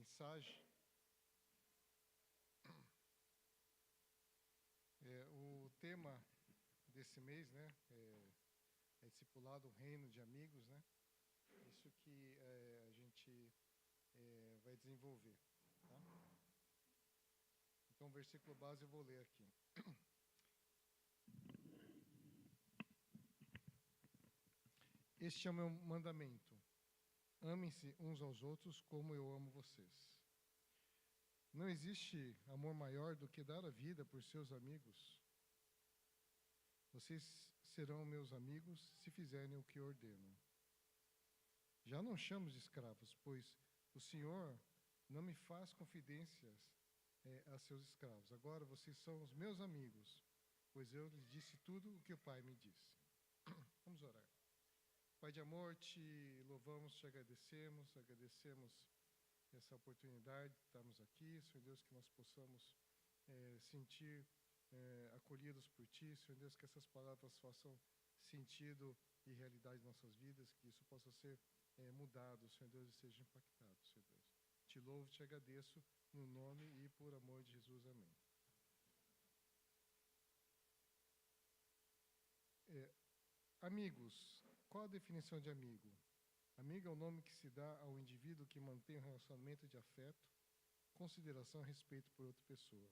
mensagem. O tema desse mês, né, é discipulado, o reino de amigos, né? Isso que a gente vai desenvolver, tá? Então, o versículo base eu vou ler aqui. Este é o meu mandamento: amem-se uns aos outros como eu amo vocês. Não existe amor maior do que dar a vida por seus amigos. Vocês serão meus amigos se fizerem o que eu ordeno. Já não chamo de escravos, pois o Senhor não me faz confidências a seus escravos. Agora vocês são os meus amigos, pois eu lhes disse tudo o que o Pai me disse. Vamos orar. Pai de amor, te louvamos, te agradecemos essa oportunidade de estarmos aqui. Senhor Deus, que nós possamos sentir acolhidos por Ti. Senhor Deus, que essas palavras façam sentido e realidade em nossas vidas, que isso possa ser mudado, Senhor Deus, e seja impactado, Senhor Deus. Te louvo, te agradeço, no nome e por amor de Jesus. Amém. Amigos, qual a definição de amigo? Amigo é o nome que se dá ao indivíduo que mantém um relacionamento de afeto, consideração e respeito por outra pessoa.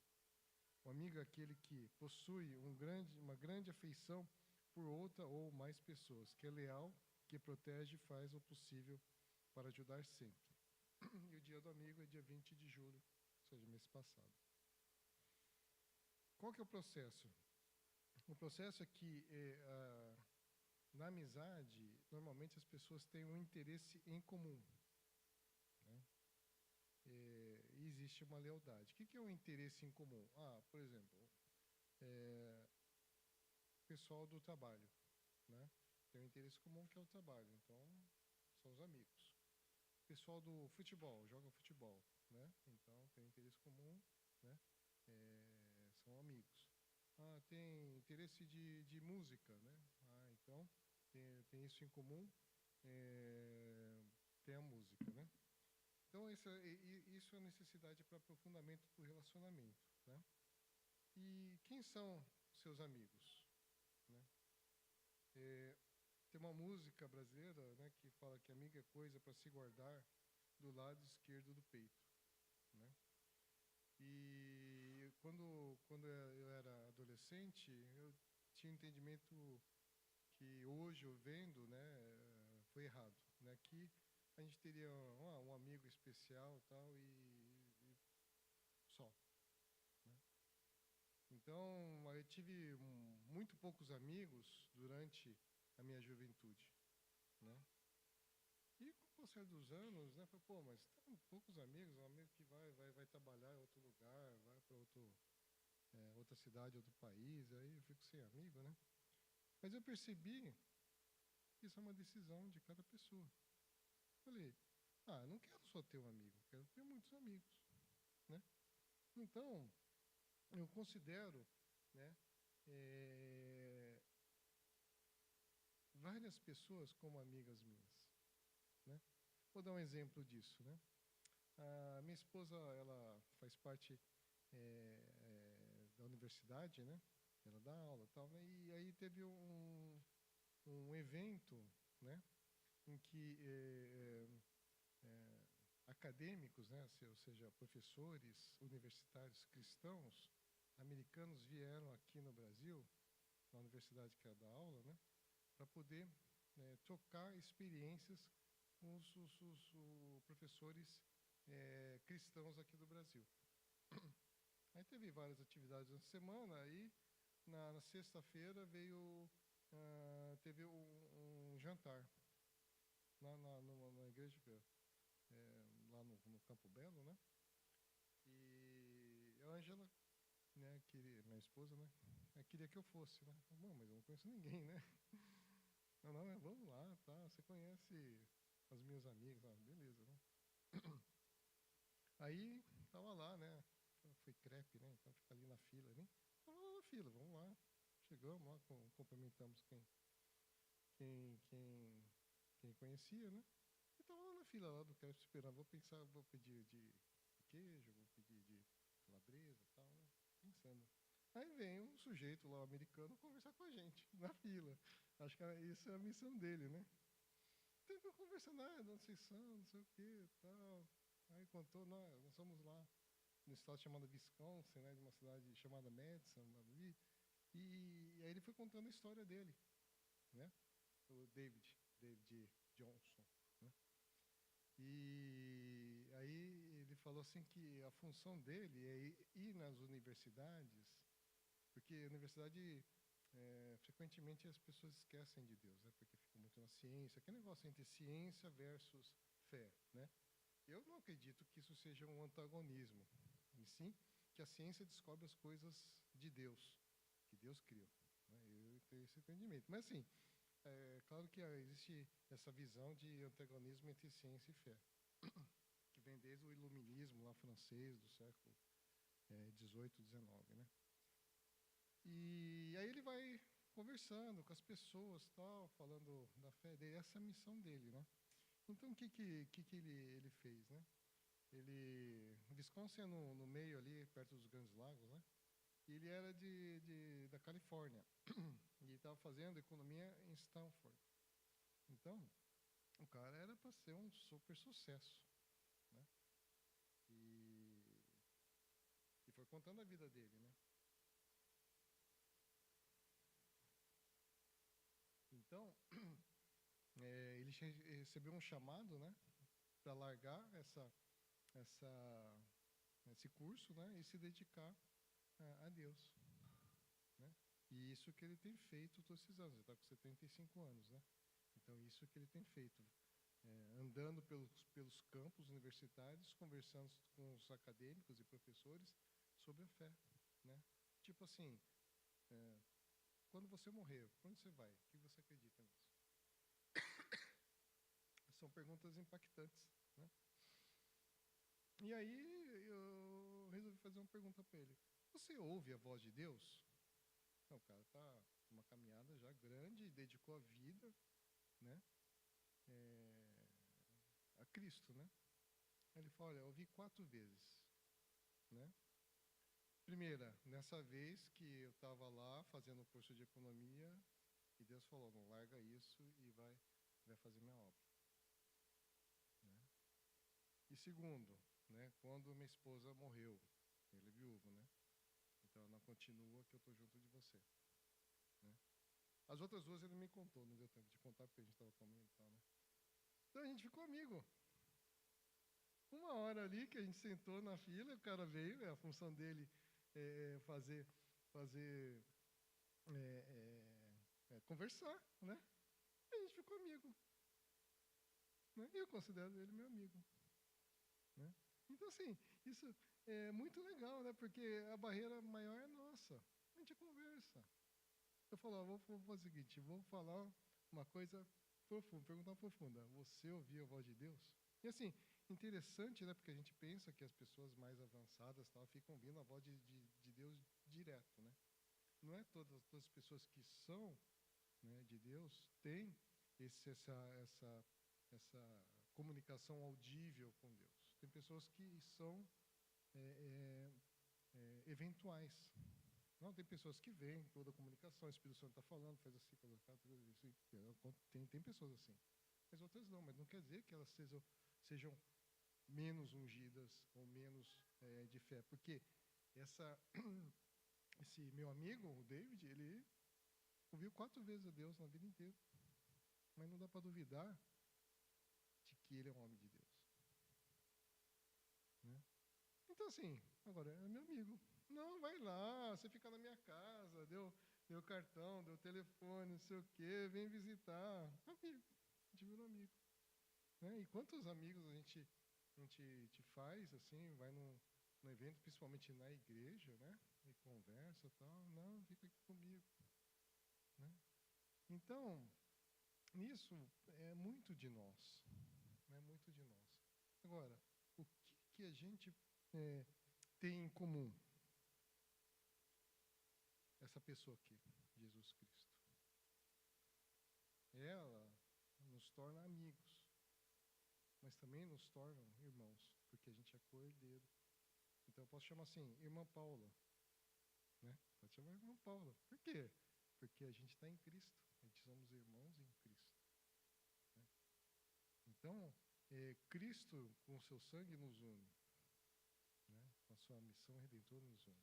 O amigo é aquele que possui uma grande afeição por outra ou mais pessoas, que é leal, que protege e faz o possível para ajudar sempre. E o dia do amigo é dia 20 de julho, ou seja, mês passado. Qual que é o processo? O processo é que na amizade, normalmente as pessoas têm um interesse em comum, né? E existe uma lealdade. O que é um interesse em comum? Por exemplo, pessoal do trabalho, né? Tem um interesse comum que é o trabalho, então são os amigos. Pessoal do futebol, joga futebol, né? Então tem um interesse comum, né? São amigos. Tem interesse de música, né? Então tem isso em comum, tem a música, né? Então isso é a necessidade para aprofundamento do relacionamento, né? E quem são seus amigos, né? Tem uma música brasileira, né, que fala que amigo é coisa para se guardar do lado esquerdo do peito, né? E quando eu era adolescente, eu tinha um entendimento que hoje eu vendo, né, foi errado, né? Que a gente teria um amigo especial, tal, e só, né? Então eu tive muito poucos amigos durante a minha juventude, né? E com o passar dos anos, né, falei, mas tem poucos amigos, um amigo que vai trabalhar em outro lugar, vai para outra cidade, outro país, aí eu fico sem amigo, né? Mas eu percebi que isso é uma decisão de cada pessoa. Falei, eu não quero só ter um amigo, quero ter muitos amigos, né? Então, eu considero, né, várias pessoas como amigas minhas, né? Vou dar um exemplo disso, né? A minha esposa, ela faz parte da universidade, né? Ela dá aula, tal, né? E aí teve um evento, né, em que acadêmicos, né, ou seja, professores universitários cristãos americanos vieram aqui no Brasil, na universidade que ela dá aula, né, para poder trocar experiências com os professores cristãos aqui do Brasil. Aí teve várias atividades na semana, aí na sexta-feira teve um jantar na igreja, lá no Campo Belo, né? E a Ângela, né, minha esposa, né, queria que eu fosse, né? Bom, mas eu não conheço ninguém, né? Não, vamos lá, tá? Você conhece os meus amigos, beleza, né? Aí tava lá, né? Foi crepe, né? Então fica ali na fila, né? Tava lá na fila, vamos lá. Chegamos lá, cumprimentamos quem conhecia, né? E tava lá na fila lá do crepe esperando. Vou pedir queijo, vou pedir de calabresa e tal, né? Pensando. Aí vem um sujeito lá, um americano, conversar com a gente, na fila. Acho que isso é a missão dele, né? Então, eu conversando, de onde vocês são, não sei o quê, tal. Aí contou, nós somos lá no estado chamado Wisconsin, né, de uma cidade chamada Madison, ali. E aí ele foi contando a história dele, né? O David Johnson, né? E aí ele falou assim que a função dele é ir nas universidades, porque a universidade, frequentemente as pessoas esquecem de Deus, né? Porque ficam muito na ciência, aquele negócio entre ciência versus fé, né? Eu não acredito que isso seja um antagonismo, e sim que a ciência descobre as coisas de Deus, que Deus criou, né? Eu tenho esse entendimento. Mas assim, é claro que existe essa visão de antagonismo entre ciência e fé, que vem desde o iluminismo lá francês do século 18, 19, né? E aí ele vai conversando com as pessoas, tal, falando da fé dele, essa é a missão dele, né? Então, o que ele fez, né? Wisconsin é no meio ali, perto dos Grandes Lagos, né? E ele era da Califórnia e estava fazendo economia em Stanford. Então, o cara era para ser um super sucesso, né? E, e foi contando a vida dele, né? Então, ele recebeu um chamado, né, para largar essa, esse curso, né, e se dedicar a Deus, né? E isso que ele tem feito todos esses anos. Ele está com 75 anos, né? Então, isso que ele tem feito, andando pelos campos universitários, conversando com os acadêmicos e professores sobre a fé, né? Tipo assim, é, quando você morrer, para onde você vai? O que você acredita nisso? São perguntas impactantes, né? E aí eu resolvi fazer uma pergunta para ele. Você ouve a voz de Deus? Não, o cara tá numa caminhada já grande, dedicou a vida, né, é, a Cristo, né? Aí ele falou, olha, eu ouvi 4 vezes, né? Primeira, nessa vez que eu estava lá fazendo o curso de economia e Deus falou, não larga isso e vai fazer minha obra, né? E segundo, né, quando minha esposa morreu, ele é viúvo, né? Então ela continua que eu estou junto de você, né? As outras duas ele me contou, não deu tempo de contar porque a gente estava comendo e tal, né? Então a gente ficou amigo. Uma hora ali que a gente sentou na fila, o cara veio, a função dele é fazer conversar, né? E a gente ficou amigo, né? E eu considero ele meu amigo, né? Então, assim, isso é muito legal, né? Porque a barreira maior é nossa. A gente conversa. Eu falo, vou fazer o seguinte, vou falar uma coisa profunda, perguntar profunda. Você ouviu a voz de Deus? E assim, interessante, né? Porque a gente pensa que as pessoas mais avançadas tal, ficam ouvindo a voz de Deus direto, né? Não é todas as pessoas que são, né, de Deus têm essa comunicação audível com Deus. Tem pessoas que são é, eventuais. Não, tem pessoas que veem toda a comunicação, o Espírito Santo está falando, faz assim, colocar tudo isso. Tem pessoas assim. Mas outras não, mas não quer dizer que elas sejam menos ungidas ou menos de fé. Porque esse meu amigo, o David, ele ouviu 4 vezes a Deus na vida inteira. Mas não dá para duvidar de que ele é um homem de Deus, né? Então, assim, agora é meu amigo. Não, vai lá, você fica na minha casa, deu cartão, deu telefone, não sei o quê, vem visitar. Amigo, a gente virou amigo, né? E quantos amigos a gente faz, assim, vai no evento, principalmente na igreja, né? E conversa e tal. Não, fica aqui comigo, né? Então, isso é muito de nós, né? Muito de nós. Agora, o que a gente tem em comum? Essa pessoa aqui, Jesus Cristo. Ela nos torna amigos, mas também nos torna irmãos, porque a gente é co-herdeiro. Então eu posso chamar assim, irmã Paula, né? Pode chamar irmã Paula. Por quê? Porque a gente está em Cristo. A gente somos irmãos em Cristo. Né? Então, Cristo, com o seu sangue, nos une. Né? Com a sua missão redentora, nos une.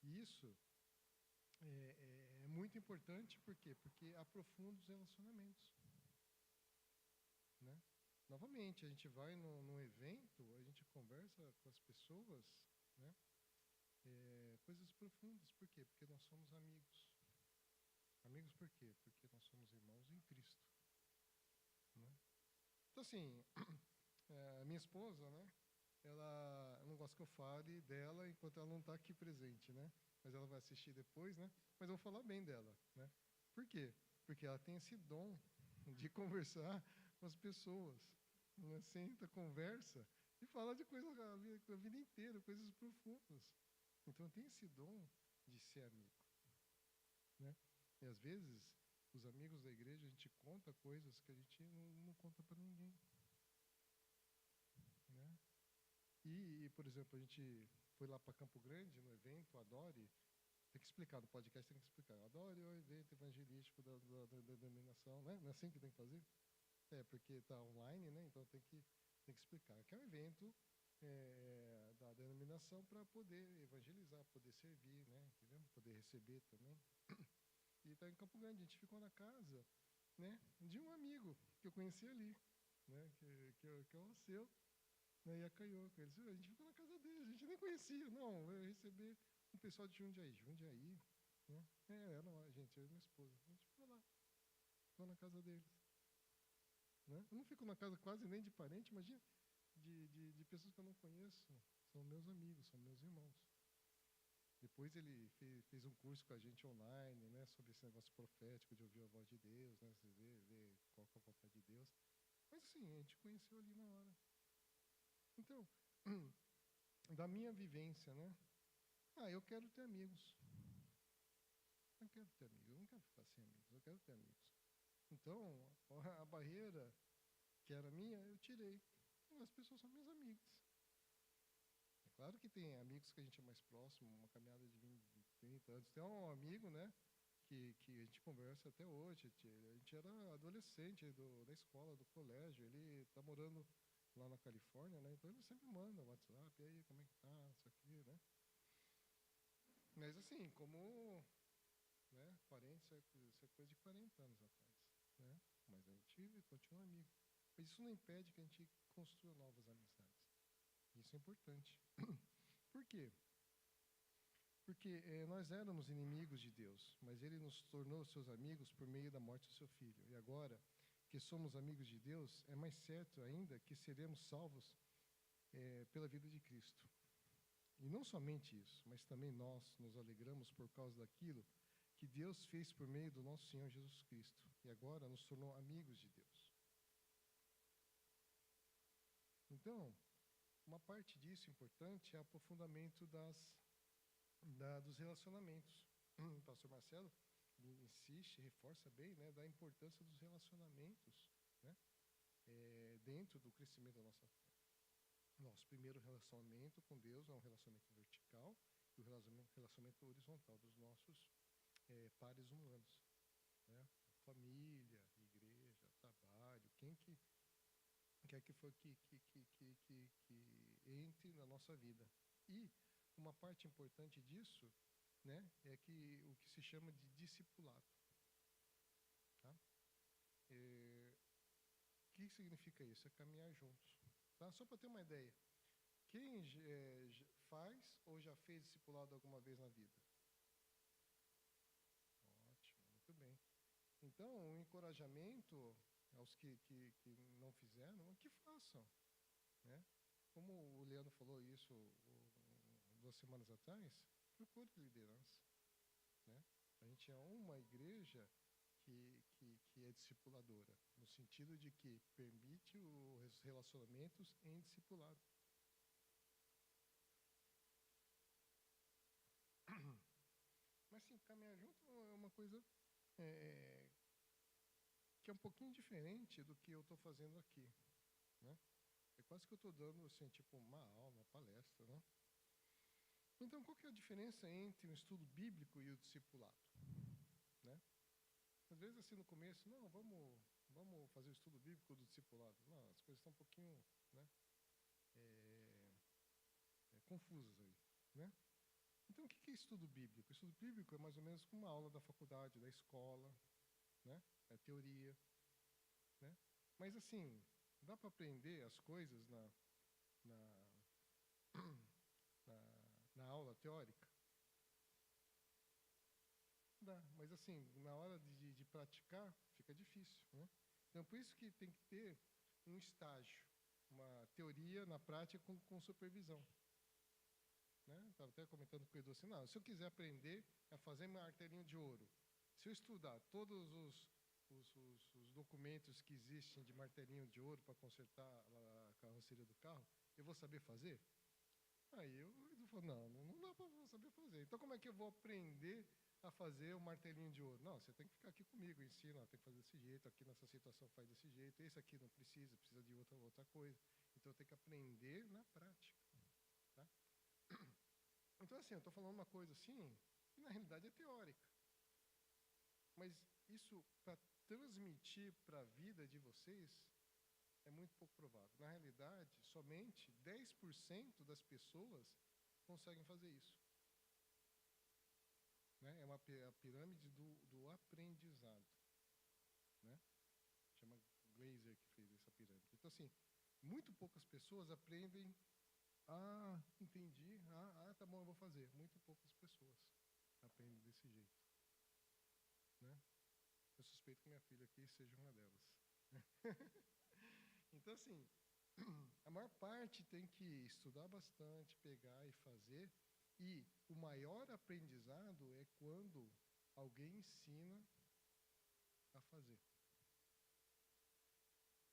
E isso é muito importante, por quê? Porque aprofunda os relacionamentos. Né? Novamente, a gente vai num evento, a gente conversa com as pessoas, né? Coisas profundas. Por quê? Porque nós somos amigos. Amigos por quê? Porque nós somos irmãos em Cristo. Né? Então, assim, a minha esposa, né? Ela não gosta que eu fale dela enquanto ela não está aqui presente, né? Mas ela vai assistir depois, né? Mas eu vou falar bem dela, né? Por quê? Porque ela tem esse dom de conversar com as pessoas. Né? Senta, conversa e fala de coisas a vida inteira, coisas profundas. Então tem esse dom de ser amigo. Né? E às vezes, os amigos da igreja, a gente conta coisas que a gente não conta para ninguém. Né? E, por exemplo, a gente foi lá para Campo Grande, no evento Adore, tem que explicar, no podcast tem que explicar. Adore é o evento evangelístico da denominação, né? Não é assim que tem que fazer? Porque está online, né? Então tem que explicar. Que é um evento da denominação para poder evangelizar, poder servir, né? Entendeu? Poder receber também. E está em Campo Grande. A gente ficou na casa, né? De um amigo que eu conheci ali, né? Que é o seu, né? E a Caioca. A gente ficou na casa dele, a gente nem conhecia. Não, eu ia receber um pessoal de Jundiaí. Jundiaí, né? Era lá, gente, eu e minha esposa. A gente ficou lá, ficou na casa deles. Né? Eu não fico na casa quase nem de parente, imagina, de pessoas que eu não conheço. São meus amigos, são meus irmãos. Depois ele fez um curso com a gente online, né, sobre esse negócio profético, de ouvir a voz de Deus, né, você ver qual que é a vontade de Deus. Mas assim, a gente conheceu ali na hora. Então, da minha vivência, né? Eu quero ter amigos. Eu quero ter amigos, eu não quero ficar sem amigos, eu quero ter amigos. Então, a barreira que era minha, eu tirei. As pessoas são minhas amigas. É claro que tem amigos que a gente é mais próximo, uma caminhada de 20, 30 anos. Tem um amigo, né, que a gente conversa até hoje. A gente era adolescente da escola, do colégio. Ele está morando lá na Califórnia, né? Então ele sempre manda WhatsApp, e aí, como é que tá, isso aqui, né? Mas assim, como, né, parentes, isso é coisa de 40 anos atrás, né? Mas a gente continua amigo. Mas isso não impede que a gente construa novas amizades. Isso é importante. Por quê? Porque nós éramos inimigos de Deus, mas Ele nos tornou seus amigos por meio da morte do seu Filho. E agora que somos amigos de Deus, é mais certo ainda que seremos salvos pela vida de Cristo. E não somente isso, mas também nós nos alegramos por causa daquilo que Deus fez por meio do nosso Senhor Jesus Cristo. E agora nos tornou amigos de Deus. Então, uma parte disso importante é o aprofundamento dos relacionamentos. O pastor Marcelo insiste, reforça bem, né, da importância dos relacionamentos, né, dentro do crescimento da nossa fé. Nosso primeiro relacionamento com Deus é um relacionamento vertical e o relacionamento horizontal dos nossos pares humanos. Né? Família, igreja, trabalho, quem quer que for que entre na nossa vida. E uma parte importante disso, né, é o que se chama de discipulado. Tá? O que significa isso? É caminhar juntos. Tá? Só para ter uma ideia, quem faz ou já fez discipulado alguma vez na vida? Ótimo, muito bem. Então, o encorajamento aos que não fizeram, que façam. Né? Como o Leandro falou isso 2 semanas atrás, procure liderança. Né? A gente é uma igreja que é discipuladora, no sentido de que permite os relacionamentos em discipulado. Mas sim, caminhar junto é uma coisa que é um pouquinho diferente do que eu estou fazendo aqui. Né? É quase que eu estou dando, assim, tipo, uma aula, uma palestra, né? Então, qual que é a diferença entre o estudo bíblico e o discipulado? Né? Às vezes, assim, no começo, não, vamos fazer o estudo bíblico do discipulado. Não, as coisas estão um pouquinho, né, confusas aí, né? Então, o que é estudo bíblico? O estudo bíblico é mais ou menos como uma aula da faculdade, da escola, né? É teoria, né? Mas, assim, dá para aprender as coisas na, na aula teórica? Dá, mas, assim, na hora de praticar, fica difícil, né? Então, por isso que tem que ter um estágio, uma teoria na prática com supervisão. Né? Estava até comentando com o Edu assim, não, se eu quiser aprender a fazer martelinho de ouro, se eu estudar todos os documentos que existem de martelinho de ouro para consertar a carroceria do carro, eu vou saber fazer? Aí o Edu falou, não dá para saber fazer. Então como é que eu vou aprender a fazer o martelinho de ouro? Não, você tem que ficar aqui comigo, eu ensino, ó, tem que fazer desse jeito, aqui nessa situação faz desse jeito, esse aqui não precisa, precisa de outra coisa. Então eu tenho que aprender na prática. Tá? Então, assim, eu estou falando uma coisa assim, que na realidade é teórica. Mas isso, para transmitir para a vida de vocês, é muito pouco provável. Na realidade, somente 10% das pessoas conseguem fazer isso. Né? É a pirâmide do aprendizado. Né? Chama Glaser que fez essa pirâmide. Então, assim, muito poucas pessoas aprendem. Ah, entendi. Tá bom, eu vou fazer. Muito poucas pessoas aprendem desse jeito. Né? Eu suspeito que minha filha aqui seja uma delas. Então, assim, a maior parte tem que estudar bastante, pegar e fazer. E o maior aprendizado é quando alguém ensina a fazer.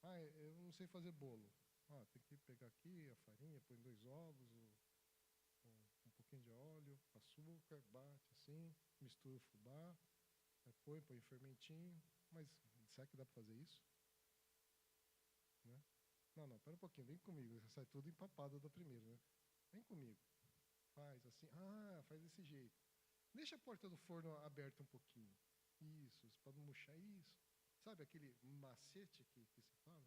Ah, eu não sei fazer bolo. Ah, tem que pegar aqui a farinha, põe 2 ovos, um pouquinho de óleo, açúcar, bate assim, mistura o fubá, põe fermentinho. Mas será que dá para fazer isso? Né? Não, pera um pouquinho, vem comigo. Você sai tudo empapado da primeira, né? Vem comigo. Faz assim, faz desse jeito. Deixa a porta do forno aberta um pouquinho. Isso, para não murchar isso. Sabe aquele macete que se fala?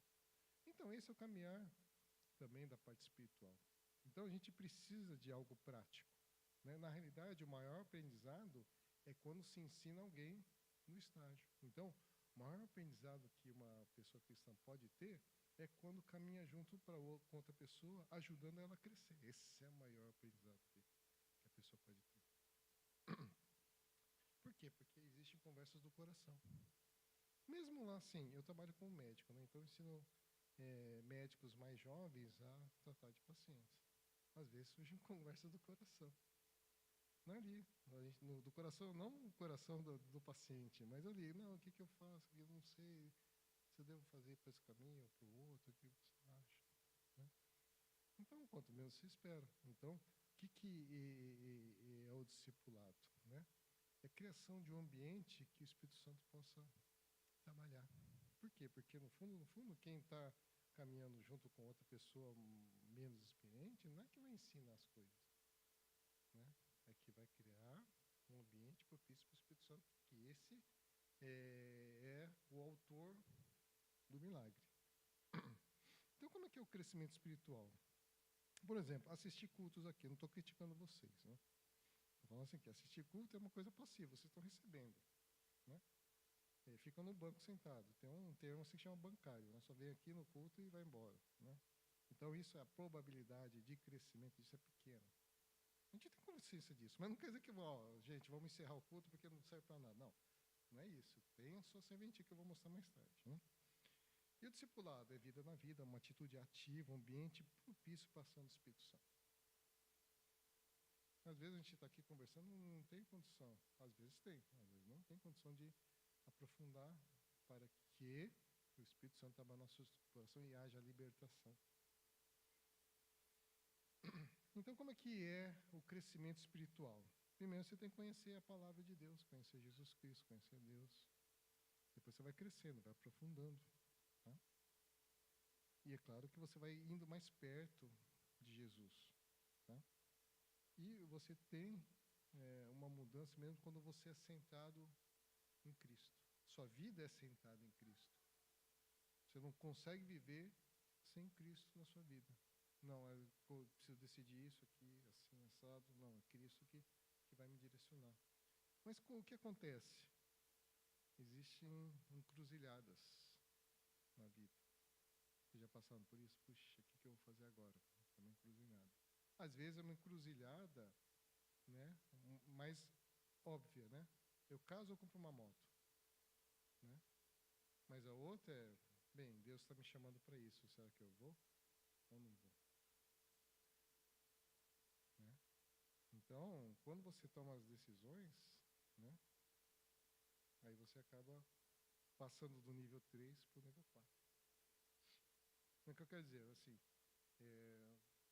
Então, esse é o caminhar também da parte espiritual. Então, a gente precisa de algo prático. Né? Na realidade, o maior aprendizado é quando se ensina alguém no estágio. Então, o maior aprendizado que uma pessoa cristã pode ter é quando caminha junto com outra pessoa, ajudando ela a crescer. Esse é o maior aprendizado que a pessoa pode ter. Por quê? Porque existem conversas do coração. Mesmo lá, sim, eu trabalho como médico, né? Então eu ensino médicos mais jovens a tratar de pacientes. Às vezes surgem conversas do coração. Não ali, do coração, não o coração do paciente, mas ali, não, o que eu faço? Eu não sei se eu devo fazer para esse caminho ou para o outro, o que você acha? Né? Então, quanto menos se espera. Então, o que é o discipulado? Né? É a criação de um ambiente que o Espírito Santo possa trabalhar. Por quê? Porque, no fundo, quem está caminhando junto com outra pessoa menos experiente não é que vai ensinar as coisas. Né? É que vai criar um ambiente propício para o Espírito Santo, que esse é o autor do milagre. Então, como é que é o crescimento espiritual? Por exemplo, assistir cultos aqui. Eu não estou criticando vocês. Né? Estou falando assim que assistir culto é uma coisa passiva, vocês estão recebendo. Né? Fica no banco sentado. Tem um termo assim que chama bancário. Né? Só vem aqui no culto e vai embora. Né? Então, isso, a probabilidade de crescimento disso é pequena. A gente tem consciência disso, mas não quer dizer que, gente, vamos encerrar o culto porque não serve para nada. Não é isso. Tem só serventia que eu vou mostrar mais tarde. Né? E o discipulado é vida na vida, uma atitude ativa, um ambiente propício para a ação do Espírito Santo. Às vezes a gente está aqui conversando, não tem condição. Às vezes tem, às vezes não tem condição de aprofundar para que o Espírito Santo trabalhe no nosso coração e haja libertação. Então, como é que é o crescimento espiritual? Primeiro, você tem que conhecer a palavra de Deus, conhecer Jesus Cristo, conhecer Deus. Depois você vai crescendo, vai aprofundando. Tá? E é claro que você vai indo mais perto de Jesus, tá? E você tem uma mudança mesmo quando você é centrado em Cristo. Sua vida é centrada em Cristo. Você não consegue viver sem Cristo na sua vida. Não, eu preciso decidir isso aqui, assim, assado. Não, é Cristo que vai me direcionar. Mas o que acontece? Existem encruzilhadas na vida. Vocês já passaram por isso? Puxa, o que eu vou fazer agora? É uma encruzilhada. Às vezes é uma encruzilhada, né, mais óbvia, né? Eu caso ou compro uma moto, né? Mas a outra é, bem, Deus está me chamando para isso. Será que eu vou ou não vou? Né? Então, quando você toma as decisões, né, aí você acaba passando do nível 3 para o nível 4. O que eu quero dizer, assim,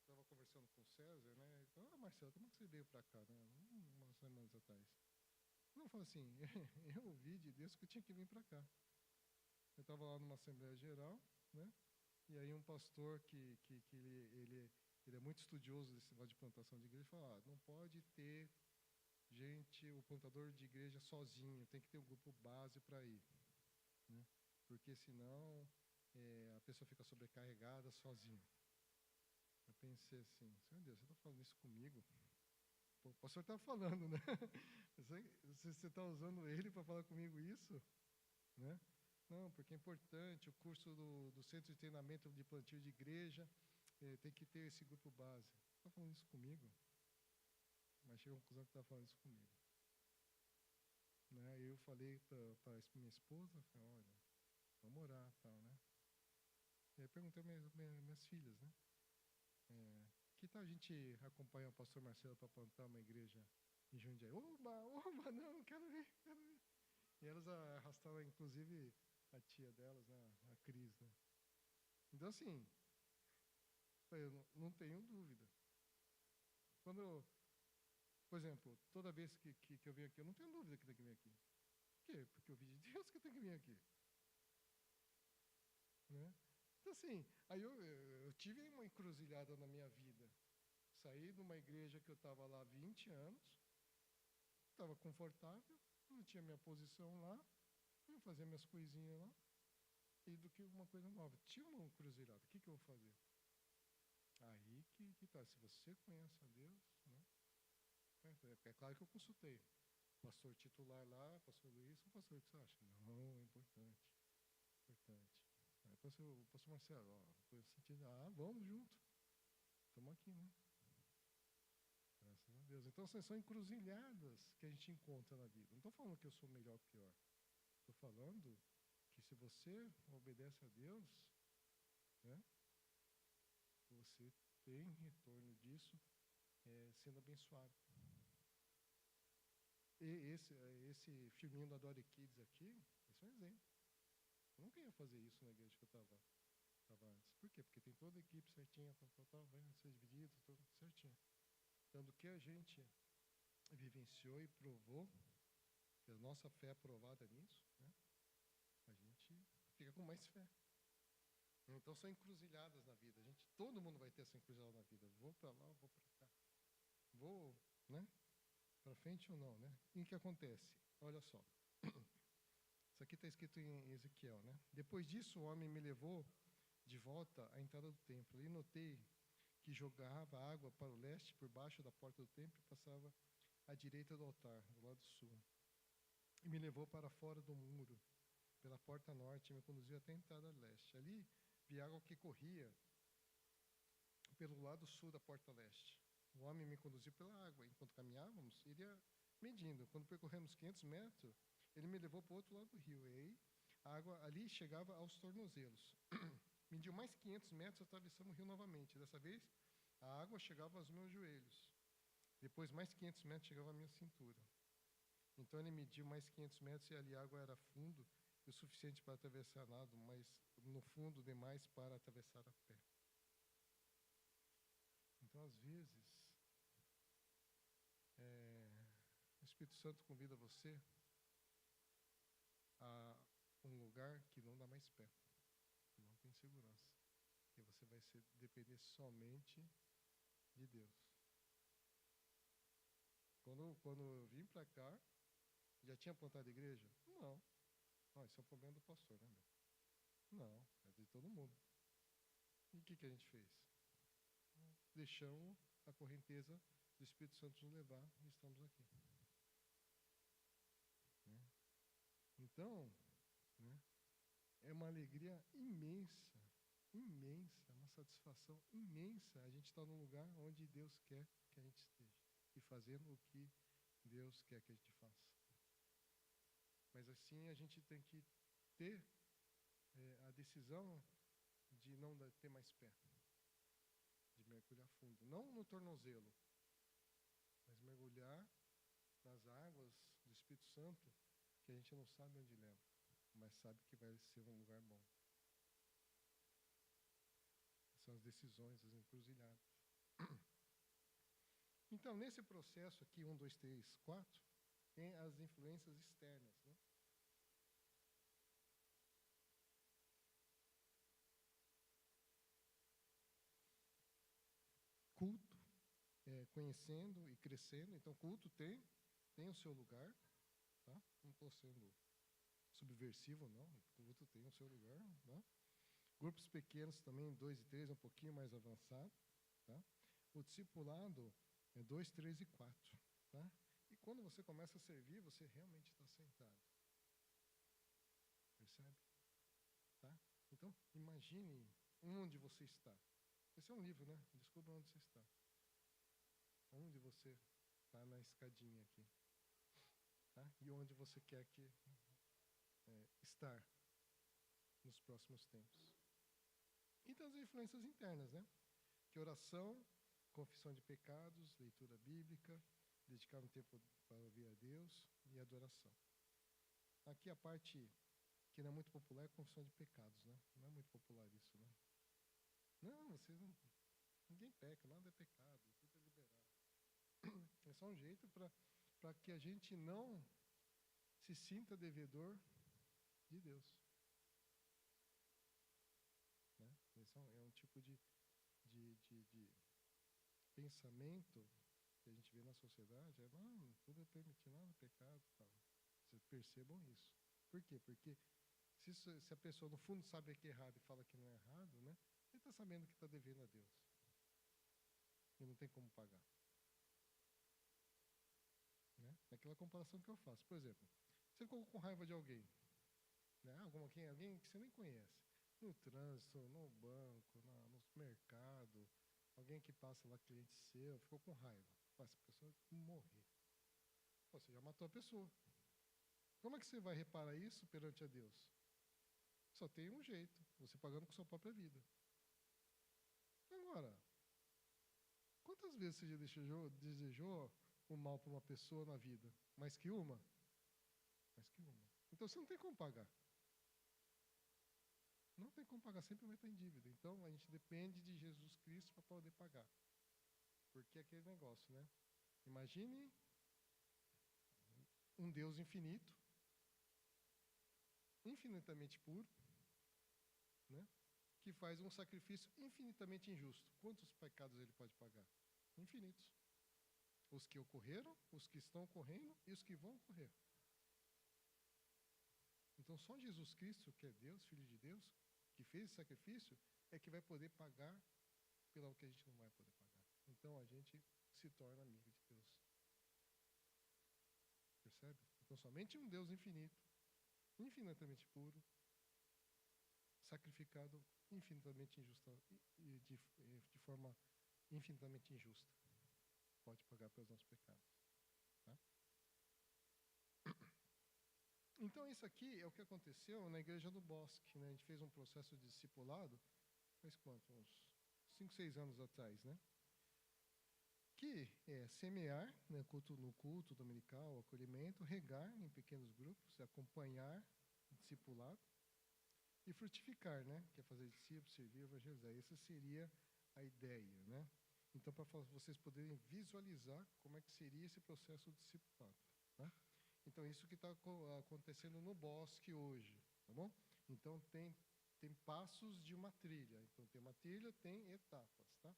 estava conversando com o César, né? Ele falou, Marcelo, como é que você veio para cá, né? Umas semanas atrás. Não, eu falei assim, eu ouvi de Deus que eu tinha que vir para cá. Eu estava lá numa Assembleia Geral, né? E aí um pastor que ele é muito estudioso desse negócio de plantação de igreja, falou, não pode ter gente, o plantador de igreja sozinho, tem que ter um grupo base para ir, né? Porque senão a pessoa fica sobrecarregada sozinha. Eu pensei assim, meu Deus, você está falando isso comigo? Pô, o pastor está falando, né? Você está usando ele para falar comigo isso? Né? Não, porque é importante, o curso do Centro de Treinamento de Plantio de Igreja tem que ter esse grupo base. Está falando isso comigo? Mas chegou a conclusão que está falando isso comigo. Né? Eu falei para minha esposa, falei, olha, vamos orar, tal, né? E aí perguntei minhas filhas, né? Que tal a gente acompanhar o pastor Marcelo para plantar uma igreja em Jundiaí? Oba, não, quero ver. E elas arrastaram, inclusive, a tia delas, né, a Cris, né? Então, assim, eu não tenho dúvida. Quando eu, por exemplo, toda vez que eu venho aqui, eu não tenho dúvida que tem que vir aqui. Por quê? Porque eu vi de Deus que eu tenho que vir aqui. Né? Então, assim, aí eu tive uma encruzilhada na minha vida. Saí de uma igreja que eu estava lá há 20 anos, estava confortável, não tinha minha posição lá, ia fazer minhas coisinhas lá, e do que uma coisa nova. Tinha uma encruzilhada, o que eu vou fazer? Aí que tá, se você conhece a Deus, né? É claro que eu consultei o pastor titular lá, pastor Luiz, o pastor, o que você acha? Não, é importante, importante. Aí o pastor Marcelo, ó, foi sentido, vamos junto, estamos aqui, né? Graças a Deus. Então, são encruzilhadas que a gente encontra na vida. Não estou falando que eu sou melhor ou pior. Estou falando que se você obedece a Deus, né, você tem retorno disso sendo abençoado. E esse filminho da Dory Kids aqui, esse é um exemplo. Eu nunca ia fazer isso na igreja que eu estava antes. Por quê? Porque tem toda a equipe certinha, vai ser dividido, tudo certinho. Então, do que a gente vivenciou e provou, que a nossa fé é provada nisso, né, a gente fica com mais fé. Então, são encruzilhadas na vida. Todo mundo vai ter essa encruzilhada na vida. Vou para lá, vou para cá. Vou, né? Para frente ou não, né? E o que acontece? Olha só. Isso aqui está escrito em Ezequiel, né? Depois disso, o homem me levou de volta à entrada do templo. E notei que jogava água para o leste, por baixo da porta do templo, e passava à direita do altar, do lado sul. E me levou para fora do muro, pela porta norte, e me conduziu até a entrada leste. Ali vi água que corria pelo lado sul da porta leste. O homem me conduziu pela água. Enquanto caminhávamos, iria medindo. Quando percorremos 500 metros, ele me levou para o outro lado do rio. E aí, a água ali chegava aos tornozelos. Mediu mais 500 metros, atravessamos o rio novamente. Dessa vez, a água chegava aos meus joelhos. Depois, mais 500 metros, chegava à minha cintura. Então, ele mediu mais 500 metros e ali a água era fundo o suficiente para atravessar nado, mas no fundo demais para atravessar a pé. Então, às vezes, o Espírito Santo convida você a um lugar que não dá mais pé, que não tem segurança. você vai depender somente de Deus. Quando eu vim para cá, já tinha plantado igreja? Não. Não, isso é um problema do pastor, né, meu? Não, é de todo mundo. E o que a gente fez? Deixamos a correnteza do Espírito Santo nos levar e estamos aqui. Né? Então, né, é uma alegria imensa, imensa, uma satisfação imensa a gente estar num lugar onde Deus quer que a gente esteja e fazendo o que Deus quer que a gente faça. Mas assim a gente tem que ter a decisão de não ter mais pé, de mergulhar fundo, não no tornozelo, mas mergulhar nas águas do Espírito Santo, que a gente não sabe onde leva, mas sabe que vai ser um lugar bom. São as decisões, as encruzilhadas. Então, nesse processo aqui, 1, 2, 3, 4, tem as influências externas, né? Culto, conhecendo e crescendo. Então, culto tem o seu lugar, tá? Não estou sendo subversivo, não. Culto tem o seu lugar, tá? Grupos pequenos também, 2 e 3, um pouquinho mais avançado, tá? O discipulado é 2, 3 e 4, tá? E quando você começa a servir, você realmente está sentado. Percebe? Tá? Então, imagine onde você está. Esse é um livro, né? Descubra onde você está. Onde você está na escadinha aqui. Tá? E onde você quer estar nos próximos tempos. Então, as influências internas, né? Que oração, confissão de pecados, leitura bíblica, dedicar um tempo para ouvir a Deus e adoração. Aqui a parte que não é muito popular é a confissão de pecados, né? Não é muito popular isso, né? Não, ninguém peca, nada é pecado, tudo é liberado. É só um jeito para que a gente não se sinta devedor de Deus. Né? Esse é um tipo de pensamento que a gente vê na sociedade, não, tudo é permitido, nada é pecado. Tal. Vocês percebam isso. Por quê? Porque se a pessoa no fundo sabe que é errado e fala que não é errado, né? Ele está sabendo que está devendo a Deus. E não tem como pagar. Né? É aquela comparação que eu faço. Por exemplo, você ficou com raiva de alguém, né? Alguém que você nem conhece, no trânsito, no banco, no mercado, alguém que passa lá, cliente seu, ficou com raiva. Essa pessoa morrer. Você já matou a pessoa. Como é que você vai reparar isso perante a Deus? Só tem um jeito, você pagando com sua própria vida. Agora, quantas vezes você já desejou o mal para uma pessoa na vida? Mais que uma? Mais que uma. Então você não tem como pagar. Não tem como pagar, sempre vai estar em dívida. Então a gente depende de Jesus Cristo para poder pagar. Porque é aquele negócio, né? Imagine um Deus infinito, infinitamente puro, né? Que faz um sacrifício infinitamente injusto. Quantos pecados ele pode pagar? Infinitos. Os que ocorreram, os que estão ocorrendo e os que vão ocorrer. Então só Jesus Cristo, que é Deus, Filho de Deus, que fez esse sacrifício, é que vai poder pagar pelo que a gente não vai poder pagar. Então a gente se torna amigo de Deus. Percebe? Então somente um Deus infinito, infinitamente puro, sacrificado infinitamente injusta e de forma infinitamente injusta, pode pagar pelos nossos pecados. Tá? Então isso aqui é o que aconteceu na igreja do Bosque, né? A gente fez um processo de discipulado, faz quanto? Uns 5, 6 anos atrás, né? Que é semear, né, no culto dominical, acolhimento, regar em pequenos grupos, acompanhar, discipulado, e frutificar, né? Que é fazer discípulos, servir, evangelizar. Essa seria a ideia, né? Então, para vocês poderem visualizar como é que seria esse processo de discipulado, tá? Então, isso que está acontecendo no Bosque hoje, tá bom? Então, tem tem passos de uma trilha. Então, tem uma trilha, tem etapas, tá?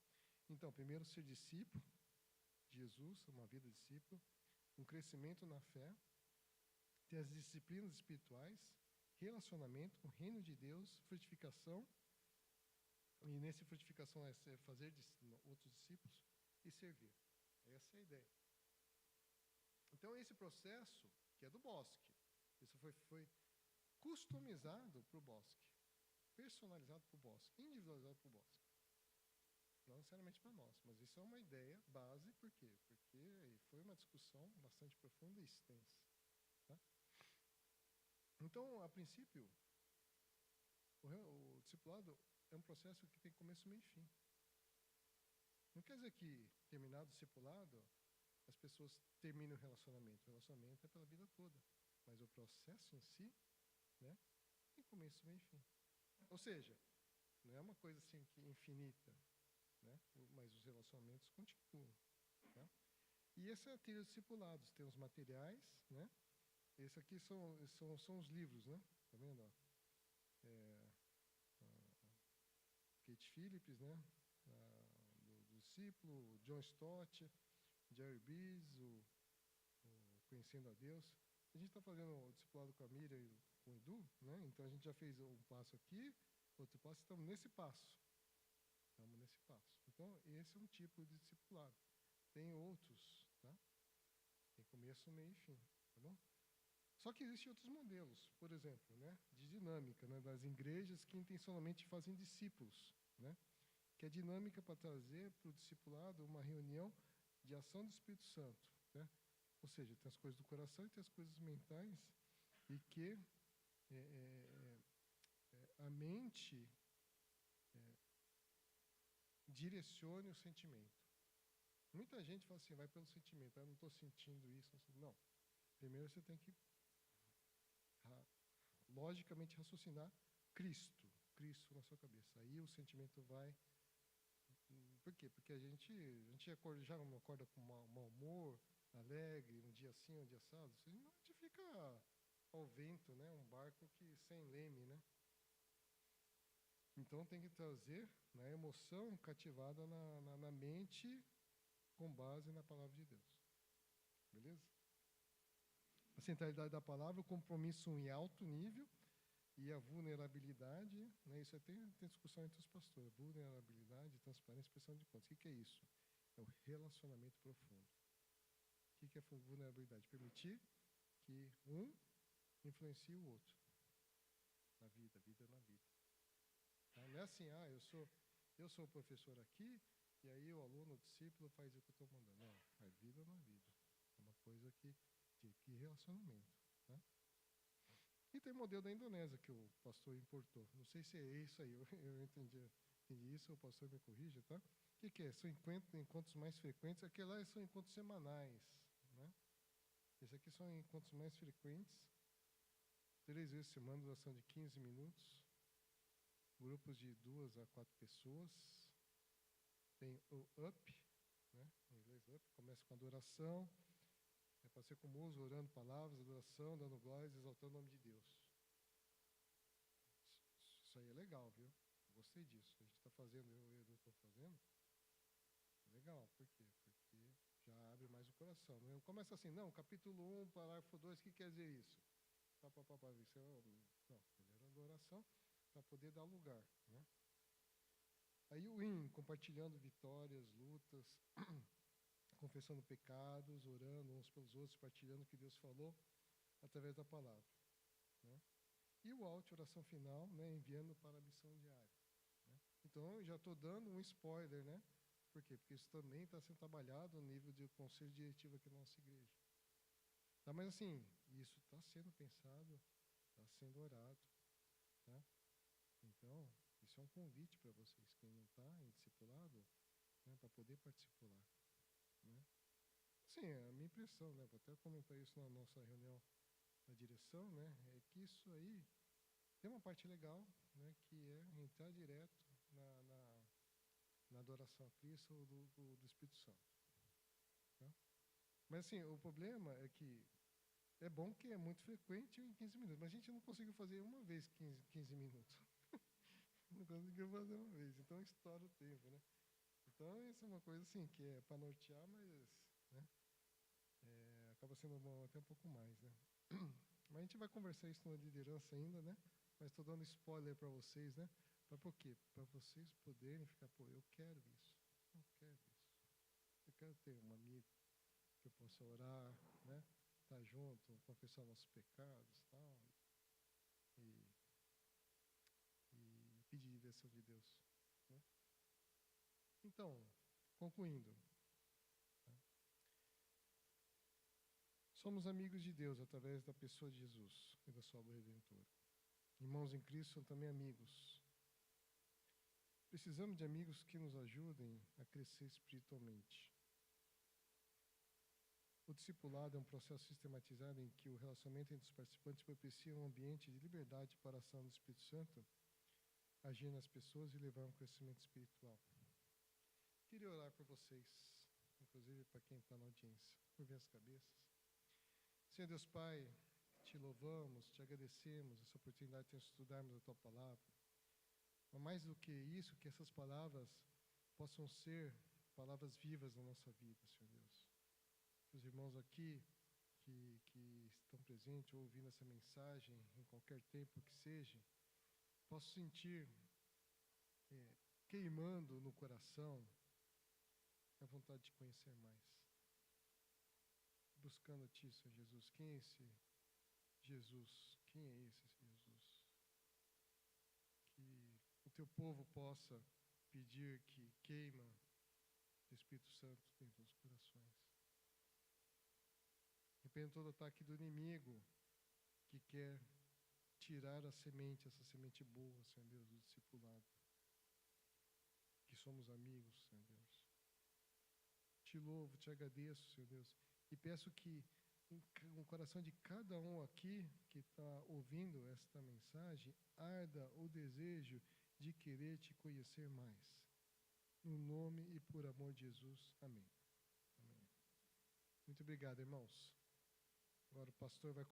Então, primeiro, ser discípulo de Jesus, uma vida de discípulo, um crescimento na fé, ter as disciplinas espirituais, relacionamento com o reino de Deus, frutificação, e nessa frutificação é fazer outros discípulos e servir. Essa é a ideia. Então, esse processo, que é do Bosque, isso foi customizado para o Bosque, personalizado para o Bosque, individualizado para o Bosque. Não necessariamente para nós, mas isso é uma ideia base, por quê? Porque foi uma discussão bastante profunda e extensa. Tá? Então, a princípio, o discipulado é um processo que tem começo, meio e fim. Não quer dizer que, terminado o discipulado, as pessoas terminam o relacionamento. O relacionamento é pela vida toda. Mas o processo em si, né, tem começo, meio e fim. Ou seja, não é uma coisa assim que infinita, né, mas os relacionamentos continuam. Tá? E essa é a trilha dos discipulados. Tem os materiais, né? Esse aqui são os livros, né? Tá vendo? Kate Phillips, né? Do discípulo, John Stott, Jerry Bridges, o Conhecendo a Deus. A gente está fazendo o discipulado com a Miriam e com o Edu, né? Então a gente já fez um passo aqui, outro passo, estamos nesse passo. Estamos nesse passo. Então, esse é um tipo de discipulado. Tem outros, tá? Tem começo, meio e fim, tá bom? Só que existem outros modelos, por exemplo, né, de dinâmica, né, das igrejas que intencionalmente fazem discípulos, né, que é dinâmica para trazer para o discipulado uma reunião de ação do Espírito Santo, né? Ou seja, tem as coisas do coração e tem as coisas mentais, e que a mente direcione o sentimento. Muita gente fala assim, vai pelo sentimento, eu não estou sentindo isso. Não. Primeiro você tem que, logicamente, raciocinar Cristo na sua cabeça. Aí o sentimento vai... Por quê? Porque a gente já não acorda com mau humor, alegre, um dia assim, um dia assado. A gente fica ao vento, né? Um barco que sem leme, né? Então tem que trazer, né, a emoção cativada na mente com base na palavra de Deus. Beleza? A centralidade da palavra, o compromisso em alto nível e a vulnerabilidade, né, isso tem discussão entre os pastores. Vulnerabilidade, transparência e prestação de contas. O que é isso? É o relacionamento profundo. O que é vulnerabilidade? Permitir que um influencie o outro. Na vida na vida. Tá? Não é assim, eu sou o professor aqui, e aí o aluno, o discípulo, faz o que eu estou mandando. Não, é vida na vida. É uma coisa que relacionamento. Tá? E tem o modelo da Indonésia que o pastor importou. Não sei se é isso aí, eu entendi isso, o pastor me corrija, tá? O que é? São encontros mais frequentes. Aquele lá são encontros semanais, né? Esse aqui são encontros mais frequentes. 3 vezes por semana, duração de 15 minutos. Grupos de 2 a 4 pessoas. Tem o UP, né? Em inglês UP, começa com adoração. É para ser como uso, orando palavras, adoração, dando glórias, exaltando o nome de Deus. Isso aí é legal, viu? Gostei disso. A gente está fazendo, eu e o Edu estou fazendo. Legal, por quê? Porque já abre mais o coração. Não começa assim, não, capítulo 1, parágrafo 2, o que quer dizer isso? Isso não, primeiro adoração, para poder dar lugar, né? Aí o IN, compartilhando vitórias, lutas, confessando pecados, orando uns pelos outros, partilhando o que Deus falou através da palavra, né? E o AUT, oração final, né, enviando para a missão diária, né? Então, eu já estou dando um spoiler, né? Por quê? Porque isso também está sendo trabalhado no nível de conselho diretivo aqui na nossa igreja. Tá, mas assim, isso está sendo pensado, está sendo orado, tá? Então, isso é um convite para vocês, quem não está em discipulado, né, para poder participar, né? Sim, a minha impressão, né, vou até comentar isso na nossa reunião da direção, né, é que isso aí tem uma parte legal, né, que é entrar direto na adoração a Cristo do Espírito Santo. Tá? Mas assim, o problema é que é bom que é muito frequente em 15 minutos, mas a gente não conseguiu fazer uma vez 15 minutos. Não conseguiu fazer uma vez, então estoura o tempo, né? Então, isso é uma coisa assim que é para nortear, mas né, acaba sendo bom até um pouco mais, né? Mas a gente vai conversar isso na liderança ainda, né? Mas estou dando spoiler para vocês, né? Para por quê? Para vocês poderem ficar, pô, eu quero isso, eu quero isso. Eu quero ter um amigo que eu possa orar, né? Estar junto, confessar nossos pecados, tal, e, e pedir direção de Deus, né? Então, concluindo, tá? Somos amigos de Deus através da pessoa de Jesus e da sua obra redentora. Irmãos em Cristo são também amigos. Precisamos de amigos que nos ajudem a crescer espiritualmente. O discipulado é um processo sistematizado em que o relacionamento entre os participantes propicia um ambiente de liberdade para a ação do Espírito Santo, agir nas pessoas e levar a um crescimento espiritual. Queria orar por vocês, inclusive para quem está na audiência. Curvem as cabeças. Senhor Deus Pai, te louvamos, te agradecemos essa oportunidade de estudarmos a Tua Palavra. Mas mais do que isso, que essas palavras possam ser palavras vivas na nossa vida, Senhor Deus. Que os irmãos aqui que estão presentes ou ouvindo essa mensagem, em qualquer tempo que seja, possam sentir queimando no coração a vontade de conhecer mais. Buscando a Ti, Senhor Jesus. Quem é esse Jesus? Quem é esse Jesus? Que o Teu povo possa pedir que queima o Espírito Santo dentro dos corações. Repreendo todo ataque do inimigo que quer tirar a semente, essa semente boa, Senhor Deus, do discipulado. Que somos amigos, Senhor Deus. Te louvo, te agradeço, Senhor Deus, e peço que no coração de cada um aqui que está ouvindo esta mensagem arda o desejo de querer te conhecer mais. No nome e por amor de Jesus. Amém. Amém. Muito obrigado, irmãos. Agora o pastor vai